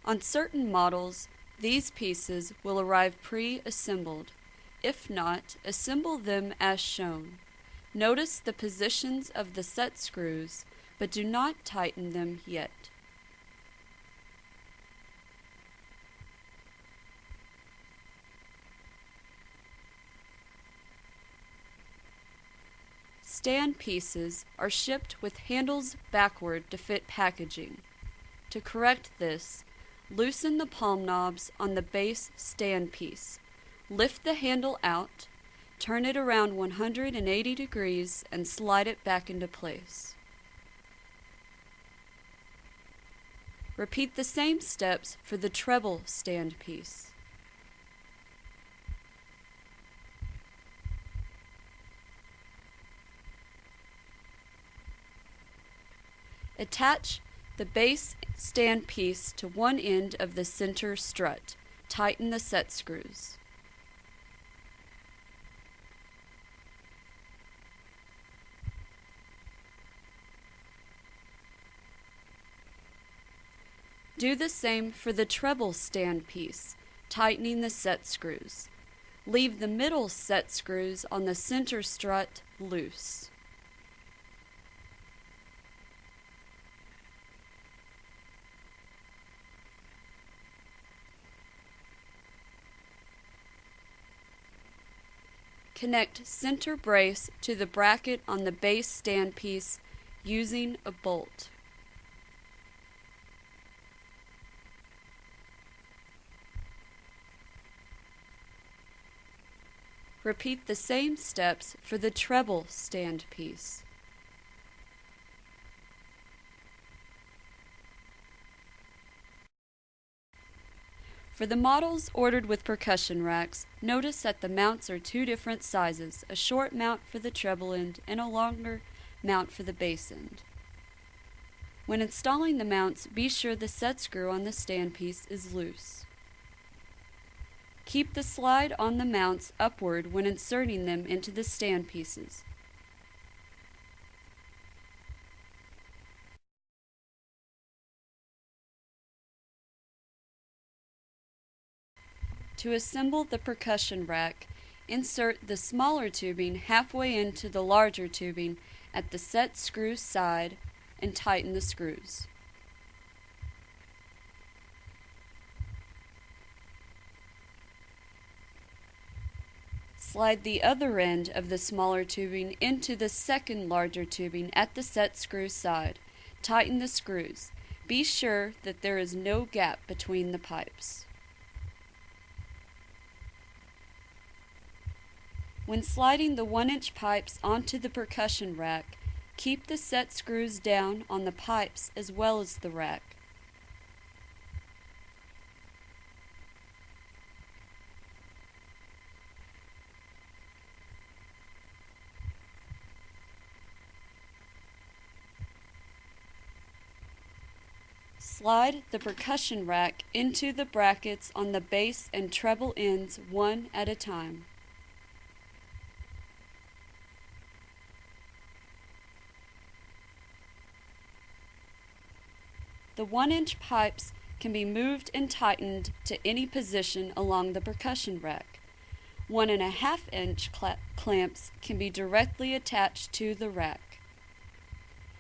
On certain models, these pieces will arrive pre-assembled. If not, assemble them as shown. Notice the positions of the set screws, but do not tighten them yet. Stand pieces are shipped with handles backward to fit packaging. To correct this, loosen the palm knobs on the base stand piece. Lift the handle out, turn it around 180 degrees, and slide it back into place. Repeat the same steps for the treble stand piece. Attach the base stand piece to one end of the center strut. Tighten the set screws. Do the same for the treble stand piece, tightening the set screws. Leave the middle set screws on the center strut loose. Connect center brace to the bracket on the base stand piece using a bolt. Repeat the same steps for the treble stand piece. For the models ordered with percussion racks, notice that the mounts are two different sizes, a short mount for the treble end and a longer mount for the bass end. When installing the mounts, be sure the set screw on the stand piece is loose. Keep the slide on the mounts upward when inserting them into the stand pieces. To assemble the percussion rack, insert the smaller tubing halfway into the larger tubing at the set screw side and tighten the screws. Slide the other end of the smaller tubing into the second larger tubing at the set screw side. Tighten the screws. Be sure that there is no gap between the pipes. When sliding the 1-inch pipes onto the percussion rack, keep the set screws down on the pipes as well as the rack. Slide the percussion rack into the brackets on the bass and treble ends one at a time. The 1-inch pipes can be moved and tightened to any position along the percussion rack. 1.5-inch clamps can be directly attached to the rack,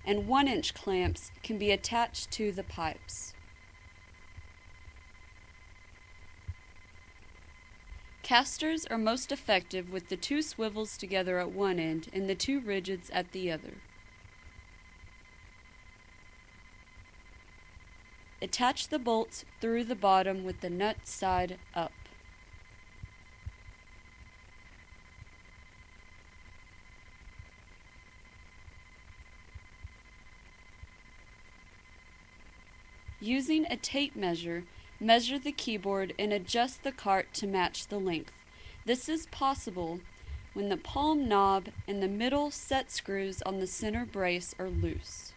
and 1-inch clamps can be attached to the pipes. Casters are most effective with the two swivels together at one end and the two rigids at the other. Attach the bolts through the bottom with the nut side up. Using a tape measure, measure the keyboard and adjust the cart to match the length. This is possible when the palm knob and the middle set screws on the center brace are loose.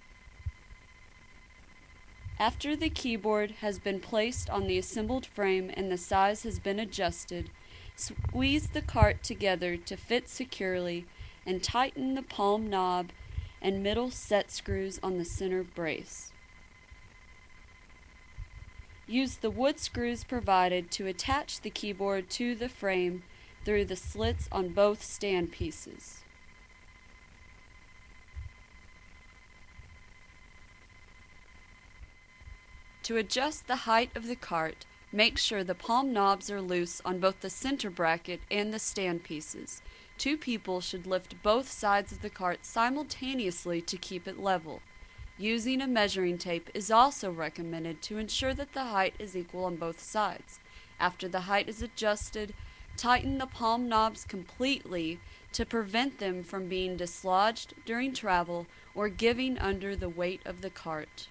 After the keyboard has been placed on the assembled frame and the size has been adjusted, squeeze the cart together to fit securely and tighten the palm knob and middle set screws on the center brace. Use the wood screws provided to attach the keyboard to the frame through the slits on both stand pieces. To adjust the height of the cart, make sure the palm knobs are loose on both the center bracket and the stand pieces. Two people should lift both sides of the cart simultaneously to keep it level. Using a measuring tape is also recommended to ensure that the height is equal on both sides. After the height is adjusted, tighten the palm knobs completely to prevent them from being dislodged during travel or giving under the weight of the cart.